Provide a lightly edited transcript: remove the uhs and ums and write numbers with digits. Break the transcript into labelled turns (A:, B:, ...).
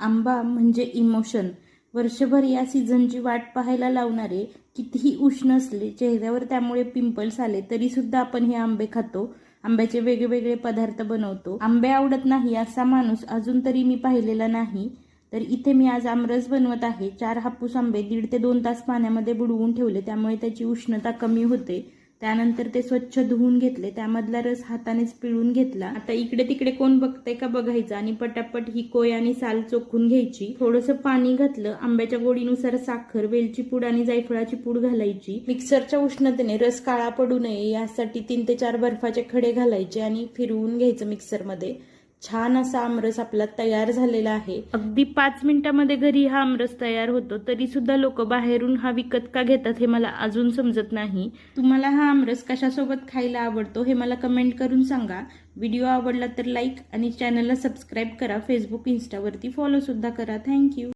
A: आंबा म्हणजे इमोशन. वर्षभर या सीझनची वाट पाहायला लावणारे, कितीही उष्ण असले, चेहऱ्यावर त्यामुळे पिंपल्स आले तरी सुद्धा आपण हे आंबे खातो. आंब्याचे वेगवेगळे पदार्थ बनवतो. आंबे आवडत नाही असा माणूस अजून तरी मी पाहिलेला नाही. तर इथे मी आज आमरस बनवत आहे. 4 हापूस आंबे 1.5 ते 2 तास पाण्यामध्ये बुडवून ठेवले, त्यामुळे त्याची उष्णता कमी होते. त्यानंतर ते स्वच्छ धुवून घेतले, त्यामधला रस हातानेच पिळून घेतला. आता इकडे तिकडे कोण बघते का बघायचं आणि पटापट ही कोय आणि साल चोखून घ्यायची. थोडंसं पाणी घातलं, आंब्याच्या गोडीनुसार साखर, वेलची पूड आणि जायफळाची पूड घालायची. मिक्सरच्या उष्णतेने रस काळा पडू नये यासाठी 3 ते 4 बर्फाचे खडे घालायचे आणि फिरवून घ्यायचं मिक्सरमध्ये. छान असा आमरस आपला तयार झालेला आहे. अगदी 5 मिनिटांमध्ये घरी हा आमरस तयार होतो. तरी सुद्धा लोक बाहेरून हा विकत का घेतात हे मला अजून समजत नाही. तुम्हाला हा आमरस कशासोबत खायला आवडतो हे मला कमेंट करून सांगा. व्हिडिओ आवडला तर लाईक आणि चॅनलला सबस्क्राईब करा. फेसबुक, इंस्टावरती फॉलो सुद्धा करा. थँक्यू.